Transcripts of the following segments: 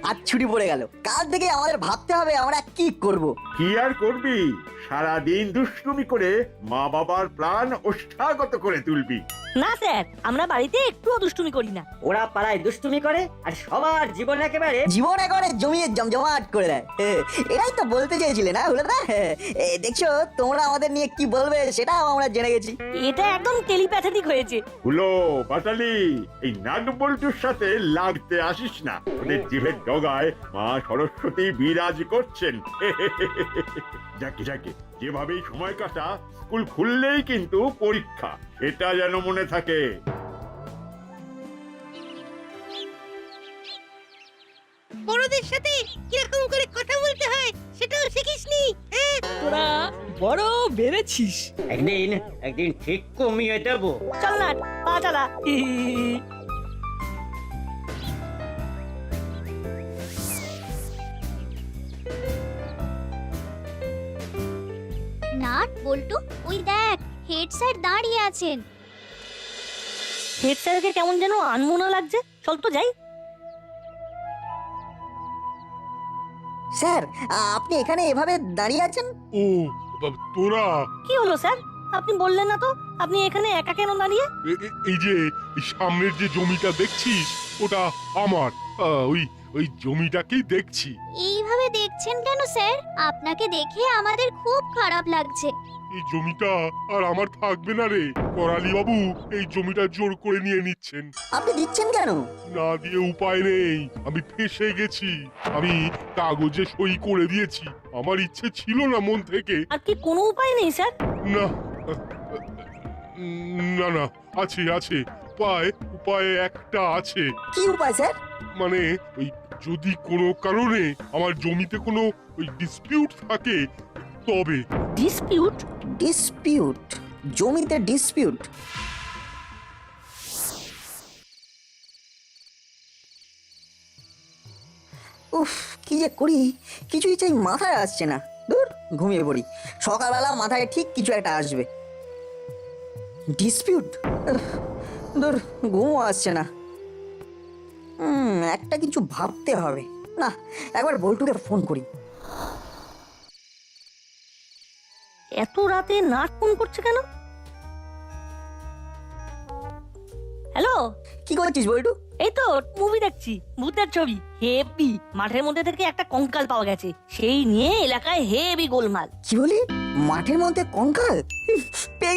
আজ ছুটি পড়ে গেল, কাল থেকে আমাদের ভাবতে হবে আমরা কি করব। কি আর করবি, সারাদিন দুষ্টুমি করে মা বাবার প্রাণ ওষ্ঠাগত করে তুলবি। না স্যার, আমরা বাড়িতে একটুও দুষ্টুমি করি না। ওরা পাড়ায় দুষ্টুমি করে আর সবার জীবন একেবারে জীবন একবারে জমিয়ে জমজমাট করে দেয়। এটাই তো বলতে চেয়েছিলে না হলো না? দেখছো তোমরা আমাদের নিয়ে কি বলবে সেটাও আমরা জেনে গেছি। এটা একদম টেলিপ্যাথেটিক হয়েছে। হুলো বাটালি, এই নাট বল্টুর সাথে লাগতে আসিস না, ওদের জিভের ডগায় মা সরস্বতী বিরাজ করছেন। যাকে যাকে যেভাবেই সময় কাটা, স্কুল খুললেই কিন্তু পরীক্ষা, এটা যেন মনে থাকে। বড়দের সাথে কিরকম করে কথা বলতে হয় সেটাও শিখিসনি। তোরা বড় বেড়েছিস। একদিন একদিন ঠিক কমিয়ে দেবো। চল না, পা চালা। নাট বল্টু, ওই দেখ হেড স্যার দাঁড়িয়ে আছেন। হেড স্যারকে কেমন যেন আনমনা লাগছে। চল তো যাই। স্যার, আপনি এখানে এভাবে দাঁড়িয়ে আছেন? ও তোরা কি হলো স্যার? আপনি বললেন না তো আপনি এখানে একা কেন দাঁড়িয়ে? এই যে এই সামনের যে জমিটা দেখছিস ওটা আমার। ওই ওই জমিটাকেই দেখছি। এইভাবে দেখছেন কেন স্যার? আপনাকে দেখে আমাদের খুব খারাপ লাগছে। এই জমিটা আর আমার থাকবে না রে। করালি বাবু এই জমিটা জোর করে নিয়ে নিচ্ছেন। আপনি দিচ্ছেন কেন? না দিয়ে উপায় নেই, আমি ফেঁসে গেছি। আমি কাগজে সই করে দিয়েছি, আমার ইচ্ছে ছিল না মন থেকে। আর কি কোনো উপায় নেই স্যার? না না না, আছে আছে উপায়, উপায় একটা আছে। কি উপায় স্যার? মানে ওই যদি কোনো কারণে আমার জমিতে কোনো ওই ডিসপিউট থাকে তবে। ডিসপিউট? ডিসপিউট? জমিতে ডিসপিউট? উফ, কি যে করি কিছুই চাই মাথায় আসছে না। দূর, ঘুমিয়ে পড়ি, সকালবেলা মাথায় ঠিক কিছু একটা আসবে। ডিসপিউট? দূর, ঘুমও আসছে না। একটা কিছু ভাবতে হবে। না, একবার বল্টুকে ফোন করি। এত রাতে নাট ফোন করছে কেন? হ্যালো, কি করছিস বল্টু? এই তো মুভি দেখছি, ভূতের ছবি। হেভি, মাঠের মধ্যে থেকে একটা কঙ্কাল পাওয়া গেছে, সেই নিয়ে এলাকায় হেভি গোলমাল। কি বলি? মাঠের মধ্যে কঙ্কাল? পেয়ে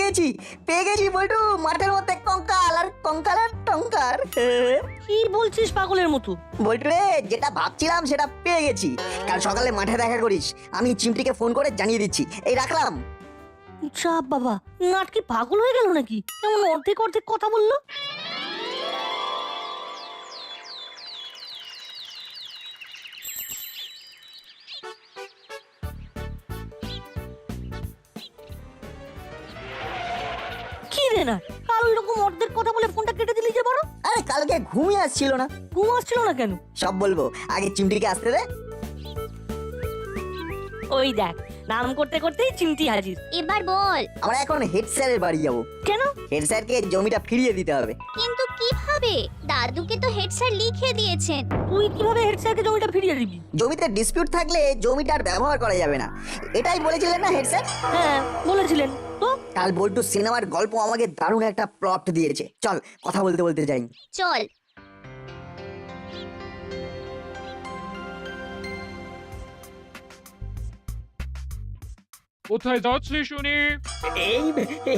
গেছি বল্টু, মাঠের মধ্যে কঙ্কাল, আর কঙ্কালের টঙ্কার। কি বলছিস পাগলের মতো? বল্টু রে, যেটা ভাবছিলাম সেটা পেয়ে গেছি। কাল সকালে মাঠে দেখা করিস, আমি চিমটিকে ফোন করে জানিয়ে দিচ্ছি। এই রাখলাম। চাপ বাবা, নাট কি পাগল হয়ে গেল নাকি? কেমন অর্ধেক অর্ধেক কথা বললো। কি রে না, কাল ওইরকম অর্ধেক কথা বলে ফোনটা কেটে দিলি যে বড়? আরে কালকে ঘুমিয়ে আসছিল না। ঘুম আসছিল না কেন? সব বলবো, আগে চিমটিকে আসতে দে। ওই দেখ, নাম করতে করতেই চিমটি হাজির। এবার বল। আমরা এখন হেড স্যারের বাড়ি যাবো। কেন? হেড স্যারকে জমিটা ফিরিয়ে দিতে হবে। কিন্তু কিভাবে? দাদুকে তো হেড স্যার লিখে দিয়েছেন। তুই কিভাবে হেড স্যারকে জমিটা ফিরিয়ে দিবি? জমিতে ডিসপিউট থাকলে জমিটার ব্যবহার করা যাবে না, এটাই বলেছিলেন না হেড স্যার? হ্যাঁ বলেছিলেন তো। কাল বল্টু সিনেমার গল্প আমাকে দারুণ একটা প্লট দিয়েছে। চল কথা বলতে বলতে যাই। চল। কোথায় যাচ্ছি শুনি? এই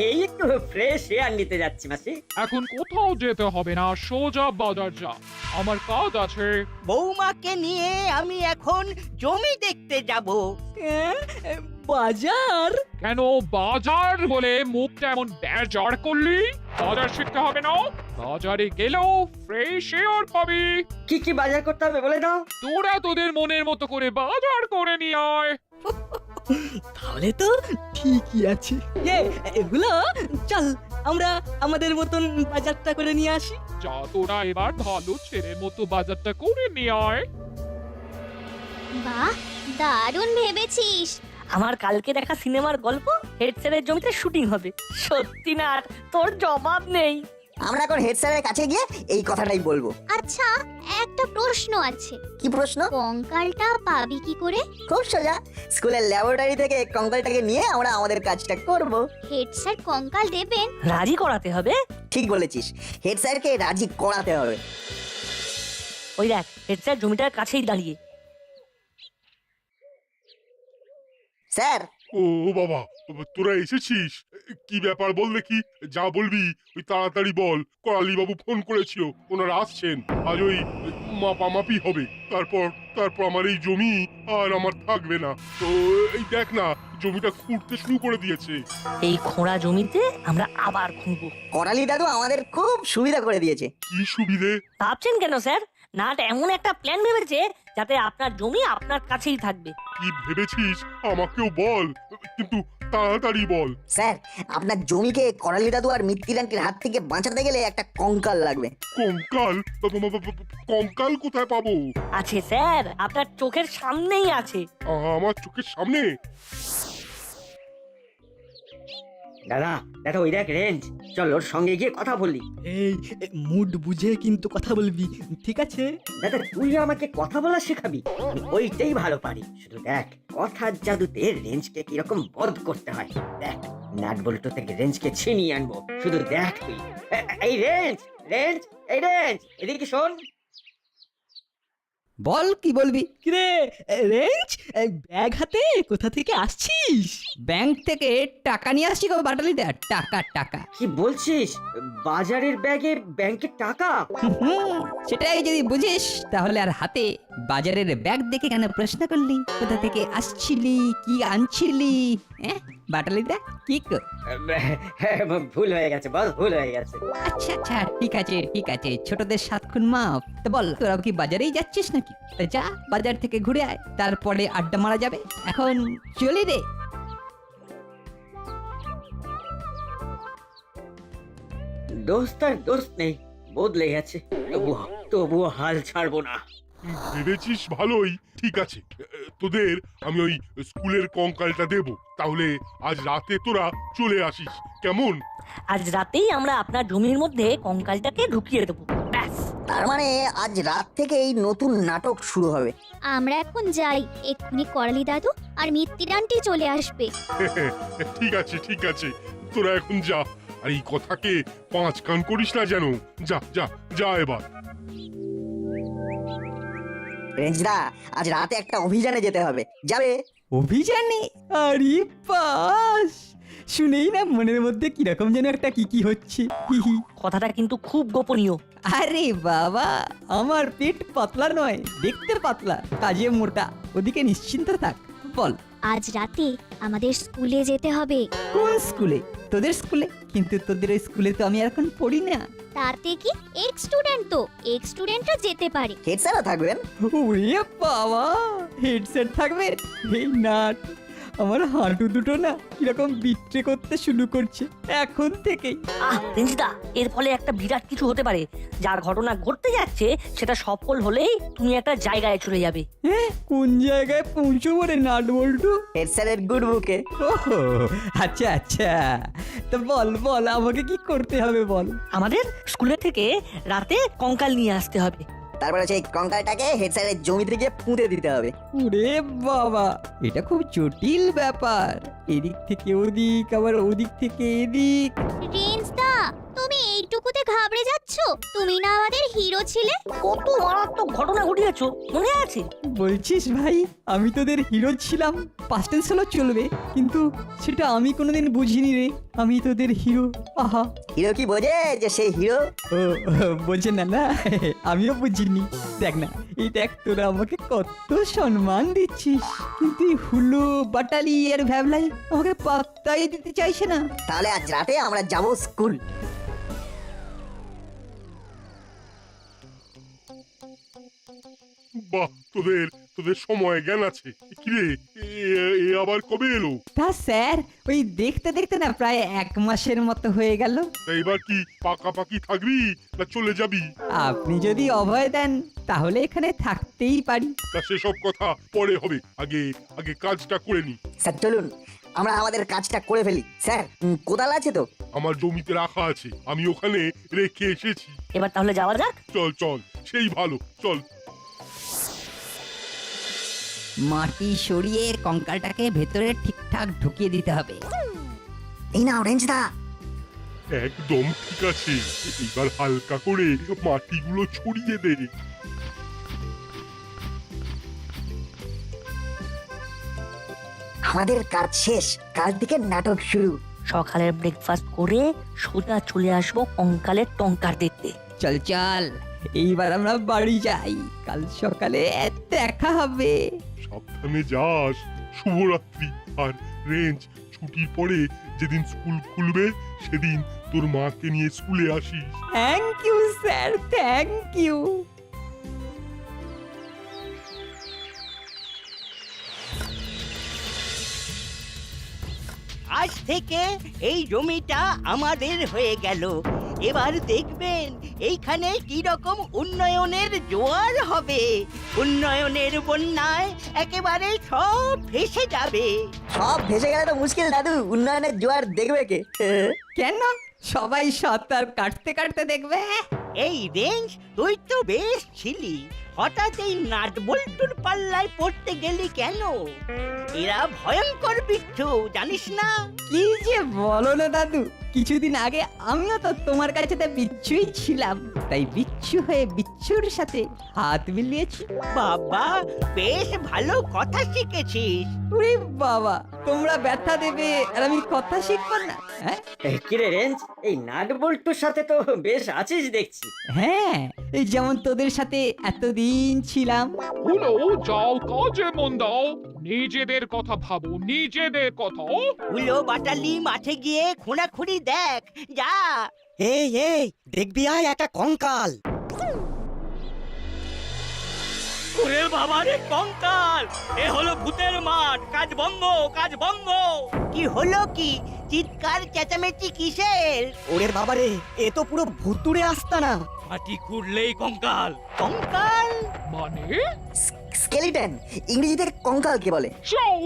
এই একটু ফ্রেশ এয়ার নিতে যাচ্ছি মাসি। এখন কোথাও যেতে হবে না, সোজা বাজার যা, আমার কাজ আছে। বৌমাকে নিয়ে আমি এখন জমি দেখতে যাব। বাজার? কেন বাজার বলে মুখটা এমন বেজার করলি? বাজার শিখতে হবে না? বাজারে গেলেও ফ্রেশ এয়ার পাবি। কি কি বাজার করতে হবে বলে দাও। তোরা তোদের মনের মতো করে বাজার করে নিয়ে আয়। তাহলে তো ঠিকই আছে। এগুলো চল আমরা আমাদের মতন বাজারটা করে নিয়ে আসি। যা, তোরা এবার ভালো ছেলের মতো বাজারটা করে নিয়ে আয়। বাহ, দারুণ ভেবেছিস। আমার কালকে দেখা সিনেমার গল্প হেড স্যারের জমিতে শুটিং হবে। সত্যি না, তোর জবাব নেই। আমরা এখন হেড স্যারের কাছে গিয়ে এই কথাটাই বলবো। আচ্ছা, একটা প্রশ্ন আছে, কি প্রশ্ন? কঙ্কালটা পাবি কি করে? খুব সোজা, স্কুলের ল্যাবরেটরি থেকে কঙ্কালটাকে নিয়ে আমরা আমাদের কাজটা করব। হেড স্যার কঙ্কাল দেবেন? রাজি করাতে হবে। ঠিক বলেছিস, হেড স্যারকে রাজি করাতে হবে। ওই দেখ, হেড স্যার জমিটার কাছেই দাঁড়িয়ে। স্যার, ও বাবা, তোরা এসেছিস? কি ব্যাপার বল দেখি, যা বলবি ওই তাড়াতাড়ি বল। করালি বাবু ফোন করেছিল, ওনারা আসছেন, আজ ওই মাপামাপি হবে, তারপর আমার এই জমি আর আমার থাকবে না। তো এই দেখ না, জমিটা খুঁড়তে শুরু করে দিয়েছে। এই খোঁড়া জমিতে আমরা আবার খুঁড়বো। করালি দাদু আমাদের খুব সুবিধা করে দিয়েছে। কি সুবিধে? ভাবছেন কেন স্যার? নাট এমন একটা প্ল্যান ভেবেছে যাতে আপনার জমি আপনার কাছেই থাকবে। কি ভেবেছিস আমাকেও বল, কিন্তু তাড়াতাড়ি বল। স্যার, আপনার জমিকে করালি দাদু আর মিত্তির আন্টির হাত থেকে বাঁচাতে গেলে একটা কঙ্কাল লাগবে। কঙ্কাল? কঙ্কাল কোথায় পাবো? আছে স্যার, আপনার চোখের সামনেই আছে। আমার চোখের সামনে? দাদা দাদা, ওই দেখ রেঞ্জ, চল ওর সঙ্গে গিয়ে কথা বললি। এই মুড বুঝে কিন্তু কথা বলবি, ঠিক আছে? দাদা তুই আমাকে কথা বলা শেখাবি, আমি ওইটাই ভালো পারি। শুধু দেখ কথার জাদুতে রেঞ্জকে কিরকম বধ করতে হয়। দেখ, নাট বল্টু থেকে রেঞ্জকে ছিনিয়ে আনবো, শুধু দেখ তুই। এই রেঞ্জ, রেঞ্জ, এই রেঞ্জ, এদিকে শোন। বল, কি বলবি? কিরে রেঞ্জ, ব্যাগ হাতে কোথা থেকে আসছিস? ব্যাংক থেকে টাকা নিয়ে আসছি গো বাটালিদা, টাকা। কি বলছিস? বাজারের ব্যাগে ব্যাংকের টাকা? সেটাই যদি বুঝিস তাহলে আর হাতে বাজারের ব্যাগ দেখে কেন প্রশ্ন করলি? কোথা থেকে আসছিলি, কি আনছিলি? বাটালিদা কি গো? ভুল হয়ে গেছে বল, ভুল হয়ে গেছে। আচ্ছা, ঠিক আছে, ছোটদের 7 খুন মাফ। তা বল, তোরা কি বাজারেই যাচ্ছিস নাকি? তা যা, বাজার থেকে ঘুরে আয়, তারপরে আড্ডা মারা যাবে। এখন চলি রে। দোস্ত আর দোস্ত নেই, বদলে গেছে। তবুও হাল ছাড়বো না। ভেবেছিস ভালোই, ঠিক আছে। তোদের আমি ওই স্কুলের কঙ্কালটা দেব, তাহলে আজ রাতে তোরা চলে আসিস, কেমন? আজ রাতেই আমরা আপনার জমির মধ্যে কঙ্কালটাকে ঢুকিয়ে দেবো, ব্যাস। তার মানে আজ রাত থেকে এই নতুন নাটক শুরু হবে। আমরা এখন যাই, এক্ষুনি করালি দাদু আর মিত্তির আন্টি চলে আসবে। ঠিক আছে, তোরা এখন যা, আর এই কথাকে 5 কান করিস না যেন। যা এবার। রেঞ্জদা, আজ রাতে একটা অভিযানে যেতে হবে, যাবে? অভিযানে? আরে বাস, শুনেই না মনের মধ্যে কিরকম যেন একটা কি হচ্ছে। কথাটা কিন্তু খুব গোপনীয়। আরে বাবা, আমার পেট পাতলা নয়, দেখতে পাতলা, কাজে মোটা, ওদিকে নিশ্চিন্ত থাক। বল, আজ রাতে আমাদের স্কুলে যেতে হবে। কোন স্কুলে? তোদের স্কুলে? কিন্তু তোদের ওই স্কুলে তো আমি এখন পড়ি না। তাতে কি, এক্স স্টুডেন্ট তো, এক্স স্টুডেন্টরা যেতে পারে। হেড স্যারও থাকবেন? ওরে বাবা, হেডসেট থাকবে? এই নাট, আমার হাঁটু দুটো না কিরকম বিট্রে করতে শুরু করছে এখন থেকেই। রেঞ্জিদা, এর ফলে একটা বিরাট কিছু হতে পারে। যার ঘটনা ঘটতে যাচ্ছে সেটা সফল হলেই তুমি একটা জায়গায় চলে যাবে। কোন জায়গায় পৌঁছবো রে নাট বল্টু? হেড স্যারের গুড বুকে। ওহো, আচ্ছা, তো বল আমাকে কি করতে হবে বল। আমাদের স্কুলের থেকে রাতে কঙ্কাল নিয়ে আসতে হবে। তারপরে সেই কঙ্কালটাকে হেড স্যারের জমিতে গিয়ে পুঁতে দিতে হবে। ওরে বাবা, এটা খুব জটিল ব্যাপার। এদিক থেকে ওদিক, আবার ওদিক থেকে এদিক। রেঞ্জ দা, তুমি এইটুকুতে ঘাবড়ে যাচ্ছ? তুমি না আমাদের হিরো ছিলে? কত মারাত্মক ঘটনা ঘটিয়েছো, মনে আছে? বলছিস ভাই, আমি তোদের হিরো ছিলাম? পাস্ট টেন্স হলো চলবে, কিন্তু সেটা আমি কোনোদিন বুঝিনি রে। আমি তোদের হিরো। আহা, হিরো কি বোঝে যে সেই হিরো? ও বোঝে না, আমিও বুঝিনি। দেখ না, এই দেখ, তোরা আমাকে কত সম্মান দিচ্ছিস, কিন্তু এই হুলো, বাটালি আর ভ্যাবলাই আমাকে পাত্তাই দিতে চাইছে না। তাহলে আজ রাতে আমরা যাব স্কুল। বাহ, তোদের সময় জ্ঞান আছে। কিরে, এ আবার কবে এলো? তা স্যার, ওই দেখতে না প্রায় 1 মাসের মতো হয়ে গেল। তা এবার কি পাকাপাকি থাকবি না চলে যাবি? আপনি যদি অভয় দেন তাহলে এখানে থাকতেই পারি। তা সেসব কথা পরে হবে, আগে কাজটা করে নি। স্যার চলুন, আমরা আমাদের কাজটা করে ফেলি। স্যার কোদাল আছে তো? আমার জমিতে রাখা আছে, আমি ওখানে রেখে এসেছি। এবার তাহলে যাওয়া যাক। চল চল, সেই ভালো, চল। মাটি সরিয়ে কঙ্কালটাকে ভেতরে ঠিকঠাক ঢুকিয়ে দিতে হবে। এই নাও রেঞ্জদা। একদম ঠিক আছে, এবার হালকা করে মাটিগুলো ছড়িয়ে দে। আমাদের কাজ শেষ, কাল থেকে নাটক শুরু। সকালের ব্রেকফাস্ট করে সোজা চলে আসবো কঙ্কালের টঙ্কার দেখতে। চল চল, এইবার আমরা বাড়ি যাই, কাল সকালে দেখা হবে। সাবধানে যাস, শুভরাত্রি। আর রেঞ্জ, ছুটির পরে যেদিন স্কুল খুলবে সেদিন তোর মাকে নিয়ে স্কুলে আসিস। Thank you sir, thank you. আজ থেকে এই জমিটা আমাদের হয়ে গেল। এবার দেখবেন এইখানে কি রকম উন্নয়নের জোয়ার হবে। উন্নয়নের বন্যায় একেবারে সব ভেসে যাবে। সব ভেসে গেলে তো মুশকিল দাদু, উন্নয়নের জোয়ার দেখবে কে? কেন সবাই সাঁতার কাটতে কাটতে দেখবে? এই রেঞ্জ, তুই তো বেশ ছিলি, হঠাৎ এই নাট বল্টুর পাল্লায় পড়তে গেলি কেন? এরা ভয়ঙ্কর বিচ্ছু, জানিস না? কি যে বলো না দাদু, কিছুদিন আগে আমিও তো তোমার কাছে বিচ্ছুই ছিলাম, তাই বিচ্ছু হয়ে বিচ্ছুর সাথে হাত মিলিয়েছি। বাবা, বেশ ভালো কথা শিখেছিস। ওরে বাবা, তোমরা ব্যথা দেবে আর আমি কথা শিখবো না? হ্যাঁ কিরে রেঞ্জ, এই নাট বল্টুর সাথে তো বেশ আছিস দেখছি। হ্যাঁ, এই যেমন তোদের সাথে এতদিন ছিলাম। হলো, যাও কাজে মন দাও, নিজেদের কথা ভাবো, নিজেদের কথা। উলো বাটালি মাঠে গিয়ে খোঁড়াখুড়ি দেখ, যা। এই এই দেখবি আয় একটা কঙ্কাল। ওরে বাবা রে, কঙ্কাল! এ হলো ভূতের মাঠ, কাজ ভঙ্গ, কাজ ভঙ্গ। কি হলো কি? চিৎকার চেঁচামেচি কিসের? ওরে বাবা রে, এ তো পুরো ভুতুড়ে আস্তানা। মাটি খুঁড়লেই কঙ্কাল। কঙ্কাল মানে স্কেলিটন, ইংরেজিতে কঙ্কালকে বলে। যাও,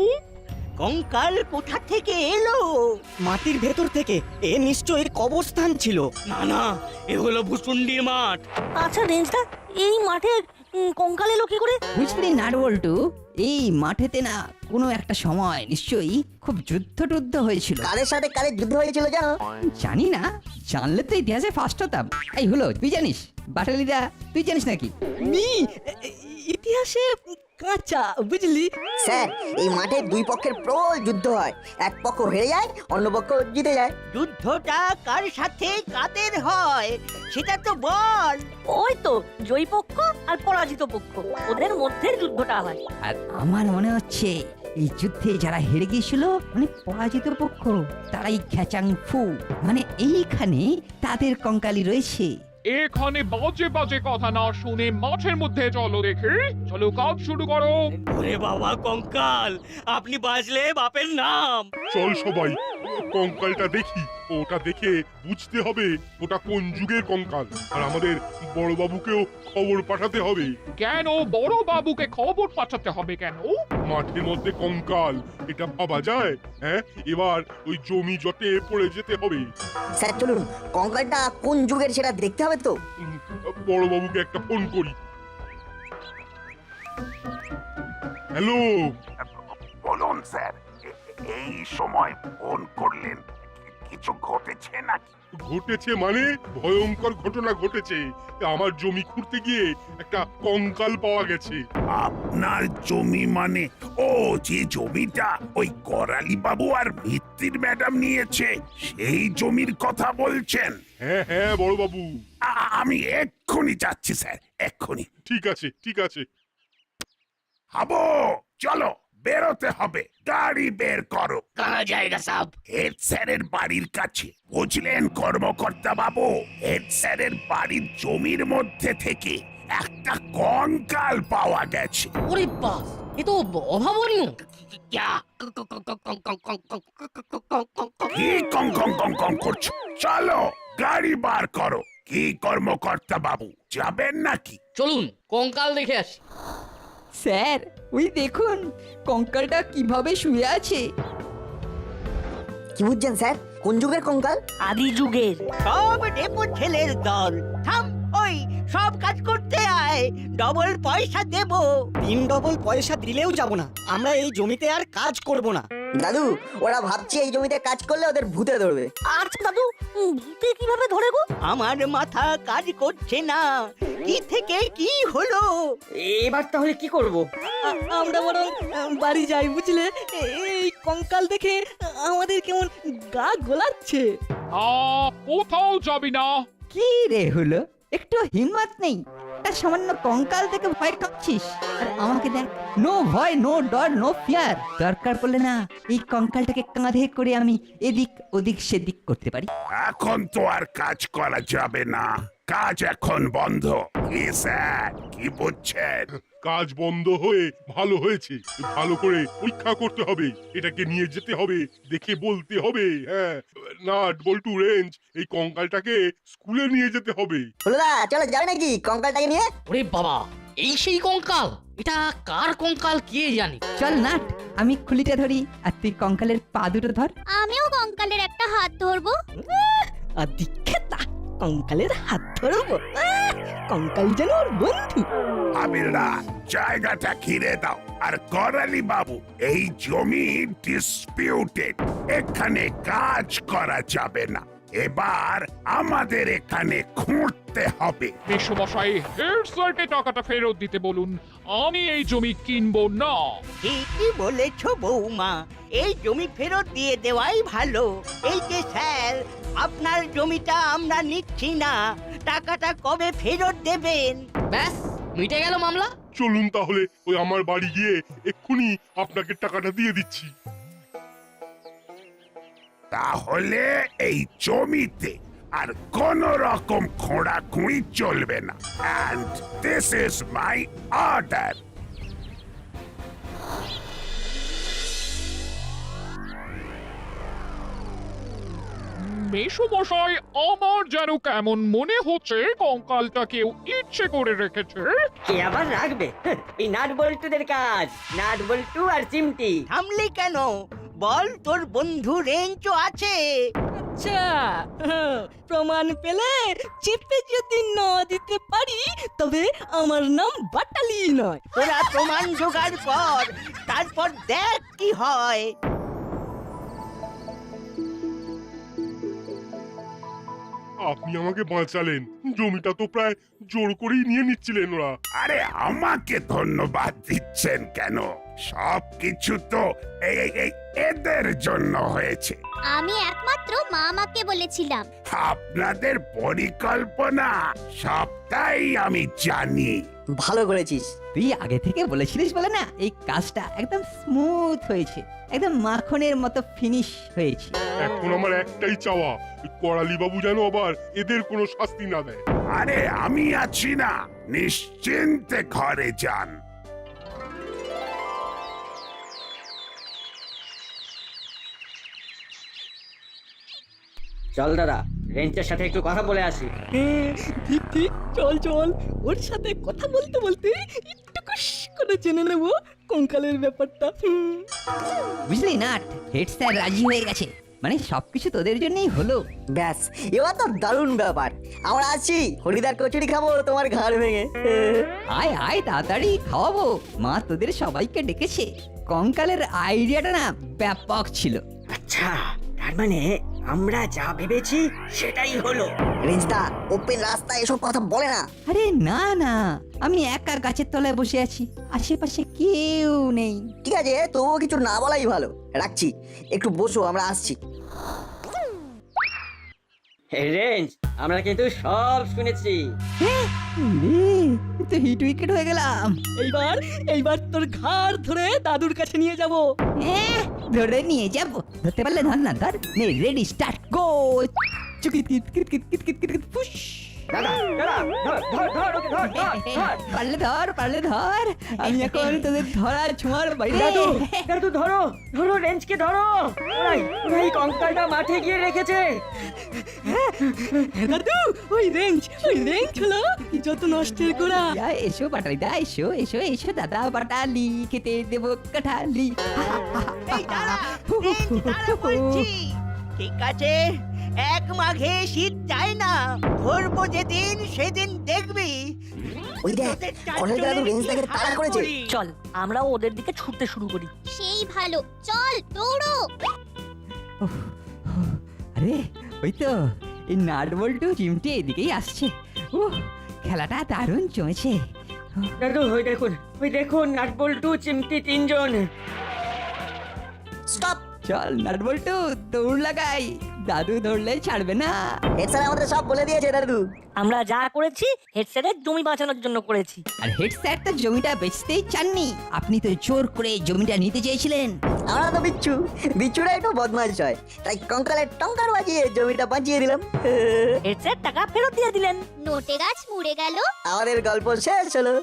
কঙ্কাল কোথা থেকে এলো? মাটির ভেতর থেকে। এ নিশ্চয়ই কবরস্থান ছিল। না না, এ হলো ভুসুন্ডির মাঠ। আচ্ছা রেঞ্জদা, এই মাঠে কঙ্কাল এলো কি করে? বুঝলি নাটবল্টু, এই মাঠেতে না কোনো একটা সময় নিশ্চয়ই খুব যুদ্ধ হয়েছিল। কাদের সাথে কাদের যুদ্ধ হয়েছিল জানো? জানি না, জানলে তো ইতিহাসে ফার্স্ট হতাম। এই হলো, তুই জানিস? বাটালিদা, তুই জানিস নাকি? ইতিহাসে কাঁচা, বুঝলি? স্যার, এই মাঠে দুই পক্ষের প্রবল যুদ্ধ হয়। এক পক্ষ হেরে যায়, অন্য পক্ষ জিতে যায়। যুদ্ধটা কার সাথে কাদের হয় সেটা তো বল। ওই তো জয়ী পক্ষ আর পরাজিত পক্ষ, ওদের মধ্যে যুদ্ধটা হয়। আর আমার মনে হচ্ছে এই যুদ্ধে যারা হেরে গিয়েছিল, মানে পরাজিত পক্ষ, তারাই খ্যাচাং ফু, মানে এইখানে তাদের কঙ্কালি রয়েছে। এখানে বাজে বাজে কথা না শুনে মাঠের মধ্যে চলো দেখে, চলো কাজ শুরু করো। ওরে বাবা, কঙ্কাল! আপনি বাজলে বাপের নাম। চল সবাই কঙ্কালটা দেখি, ওটা দেখে বুঝতে হবে ওটা কোন যুগের কঙ্কাল। আর আমাদের বড় বাবুকেও খবর পাঠাতে হবে। কেন বড় বাবুকে খবর পাঠাতে হবে কেন? মাঠের মধ্যে কঙ্কাল, এটা ভাবা যায়? হ্যাঁ, এবার ওই জমি জটে পড়ে যেতে হবে। স্যার চলুন, কঙ্কালটা কোন যুগের সেটা দেখতে হবে তো। বড় বাবুকে একটা ফোন করি। হ্যালো। বলুন স্যার, এই সময় ফোন করলেন, কিছু ঘটেছে নাকি? ঘটেছে মানে ভয়ঙ্কর ঘটনা ঘটেছে। আমার জমি খুঁড়তে গিয়ে একটা কঙ্কাল পাওয়া গেছে। আপনার জমি মানে? ও, যে জমিটা ওই করালি বাবু আর মিত্তির ম্যাডাম নিয়েছে, সেই জমির কথা বলছেন? হ্যাঁ হ্যাঁ বড় বাবু। আমি এক্ষুনি যাচ্ছি স্যার, এক্ষুনি। ঠিক আছে ঠিক আছে। হাবো, চলো, বেরোতে হবে, গাড়ি বের করো। কারা জায়গা সাব? হেড স্যারের বাড়ির কাছে, বুঝলেন কর্মকর্তা বাবু? হেড স্যারের বাড়ির জমির মধ্যে থেকে একটা কঙ্কাল পাওয়া গেছে। ওরে বাস, এ তো অভাবনীয়। কি কং কং কং কং করছো? চলো, গাড়ি বার করো। কি কর্মকর্তা বাবু, যাবেন নাকি? চলুন কঙ্কাল দেখে আসি। স্যার, ওই দেখুন কঙ্কালটা কিভাবে শুয়ে আছে। কি বুঝছেন স্যার? কোন যুগের কঙ্কাল? আদি যুগের। সব ডেপো ছেলের দল থাম, ওই সব কাজ করতে আয়, ডবল পয়সা দেবো। 3 ডবল পয়সা দিলেও যাব না, আমরা এই জমিতে আর কাজ করব না। দাদু, ওরা ভাবছে এই জমিতে কাজ করলে ওদের ভূতে ধরবে। আচ্ছা দাদু, ভূতে কিভাবে ধরে গো? আমার মাথা কাজ করছে না, কি থেকে কি হলো। এবার তাহলে কি করব? আমরা বরং বাড়ি যাই, বুঝলে? এই কঙ্কাল দেখে আমাদের কেমন গা গোলাচ্ছে। কোথাও যাবি না। কি রে হলো, একটু হিম্মত নেই? একটা সামান্য কঙ্কাল থেকে ভয় কাঁপছিস, আর আমাকে দেখ, নো ভয়, নো ডর, নো ফিয়ার। দরকার পড়লে না এই কঙ্কালটাকে কাঁধে করে আমি এদিক ওদিক সেদিক করতে পারি। এখন তো আর কাজ করা যাবে না, কাজ এখন বন্ধ। কি স্যার, কি বুঝছেন? কাজ বন্ধ হয়ে ভালো হয়েছে, ভালো করে পরীক্ষা করতে হবে, এটাকে নিয়ে যেতে হবে, দেখে বলতে হবে। হ্যাঁ, নাট বল্টু রেঞ্জ, এই কঙ্কালটাকে স্কুলে নিয়ে যেতে হবে। হলদা, চলো যাবে নাকি কঙ্কালটাকে নিয়ে? ওরে বাবা, এই সেই কঙ্কাল? এটা কার কঙ্কাল কে জানি। চল নাট, আমি খুলিটা ধরি আর তুই কঙ্কালের পা দুটো ধর। আমিও কঙ্কালের একটা হাত ধরবো। আর দীক্ষেতা কঙ্কালের হাত ধরবো? কঙ্কাল যেন ওর বন্ধু। আমিরা, জায়গাটা ঘিরে দাও। আর করালি বাবু, এই জমি ডিসপিউটেড, এখানে কাজ করা যাবে না। এবার আমাদের এখানে খুঁড়তে হবে। মেসমশাই, হেড স্যারকে টাকাটা ফেরত দিতে বলুন, আমি এই জমি কিনবো না। ঠিকই বলেছো বৌমা, এই জমি ফেরত দিয়ে দেওয়াই ভালো। এই যে স্যার, আপনার জমিটা আমরা নিচ্ছি না, টাকাটা কবে ফেরত দেবেন? ব্যাস, মিটে গেল মামলা। চলুন তাহলে ওই আমার বাড়ি গিয়ে এক্ষুনি আপনাকে টাকাটা দিয়ে দিচ্ছি। তাহলে এই জমিতে আর কোন রকম খোঁড়াখুঁড়ি চলবে না। And this is my order. মেসমশাই, আমার যেন কেমন মনে হচ্ছে কঙ্কালটা কেউ ইচ্ছে করে রেখেছে। কে আবার রাখবে? এই নাট বল্টুদের কাজ, নাট বল্টু আর চিমটি। থামলি কেন? বল, তোর বন্ধু রেঞ্চও আছে। আচ্ছা, প্রমাণ পেলে চেপে যদি না দিতে পারি তবে আমার নাম বাটালি নয়। তোরা প্রমাণ জোগাড় কর, তারপর দেখ কি হয়। আপনি আমাকে বাঁচালেন, জমিটা তো প্রায় জোর করেই নিয়ে নিচ্ছিলেন ওরা। আরে আমাকে ধন্যবাদ দিচ্ছেন কেন? সবকিছু তো এদের জন্য হয়েছে। আমি একমাত্র মামাকে বলেছিলাম। আপনাদের পরিকল্পনা সবটাই আমি জানি। ভালো করেছিস। তুই আগে থেকে বলেছিলিস বলে না এই কাজটা একদম স্মুথ হয়েছে, একদম মাখনের মতো ফিনিশ হয়েছে। এখন আমার একটাই চাওয়া, করালি বাবু যেন আবার এদের কোনো শাস্তি না দেয়। আরে আমি আছি না, নিশ্চিন্তে ঘরে যান। চল দাদা, রেঞ্চের সাথে একটু কথা বলে আসি। ঠিক ঠিক, চল চল, ওর সাথে কথা বলতে বলতে একটু কুশ করে জেনে নেবো কঙ্কালের ব্যাপারটা। বুঝলি নাট, হেড স্যার রাজি হয়ে গেছে, মানে সবকিছু তোদের জন্যই হলো। ব্যাস, এবার তো দারুণ ব্যাপার। আমরা আছি, হরিদার কচুরি খাবো তোমার ঘাড় ভেঙে। আয় আয়, তাড়াতাড়ি খাওয়াবো। মা তোদের সবাইকে ডেকেছে। কঙ্কালের আইডিয়াটা না ব্যাপক ছিল। আচ্ছা, তার মানে আমরা যা ভেবেছি সেটাই হলো। রেঞ্জদা, ওপেন রাস্তায় এসব কথা বলে না। আরে না না, আমি একা গাছের তলায় বসে আছি, আশেপাশে কেউ নেই। ঠিক আছে, তবুও কিছু না বলাই ভালো। রাখছি, একটু বসো, আমরা আসছি। রেঞ্জ, আমরা কিন্তু সব শুনেছি। রে, তো হিট উইকেট হয়ে গেলাম। এইবার তোর ঘাড় ধরে দাদুর কাছে নিয়ে যাব। ধরে নিয়ে যাব, ধরতে পারলে ধর না, ধর। নে, রেডি, স্টার্ট, গো। চুকিট কিট কিট কিট কিট কিট কিট ফুশ। দাদা দাদা, ধর ধর ধর ওকে, ধর ধর ধর। পারলে ধর। আমি এখন তোদের ধরার ছোঁয়ার বাইরে। দাদু দাদু, ধরো ধরো, রেঞ্জকে ধরো। ওরাই কঙ্কালটা মাঠে গিয়ে রেখেছে। দাদু, ওই রেঞ্জ হলো যত নষ্টের গোড়া। এসো বাটালিদা, এসো এসো এসো দাদা বাটালি, খেতে দেবো কাঠালি। এই দাঁড়া, রেঞ্জ, দাঁড়া বলছি। ঠিক আছে, 1 মাঘে শীত যায় না, ধরবো যেদিন সেদিন দেখবি। ওই দেখ, কর্নেল দাদু রেঞ্জ থেকে তাড়া করেছে। চল আমরাও ওদের দিকে ছুটতে শুরু করি। সেই ভালো, চল দৌড়ো। আরে ওই তো এই নাট বল্টু চিমটে এদিকেই আসছে। খেলাটা দারুণ জমেছে। দাদু ওই দেখুন নাট বল্টু চিমটি 3 জন। স্টপ। চল নাট বল্টু দৌড় লাগাই, দাদু ধরলে ছাড়বে না। হেড স্যার আমাদের সব বলে দিয়েছে দাদু। আমরা যা করেছি হেড স্যারের জমি বাঁচানোর জন্য করেছি। আর হেড স্যার তো জমিটা বেচতেই চাননি, আপনি তো জোর করে জমিটা নিতে চেয়েছিলেন। আমরা তো বিচ্ছুরা একটু বদমাশ হয়, তাই কঙ্কালের টঙ্কার বাজিয়ে জমিটা বাঁচিয়ে দিলাম। হেড স্যার টাকা ফেরত দিয়ে দিলেন। নোটে গাছ মুড়ে গেল। আমাদের গল্প শেষ হলো।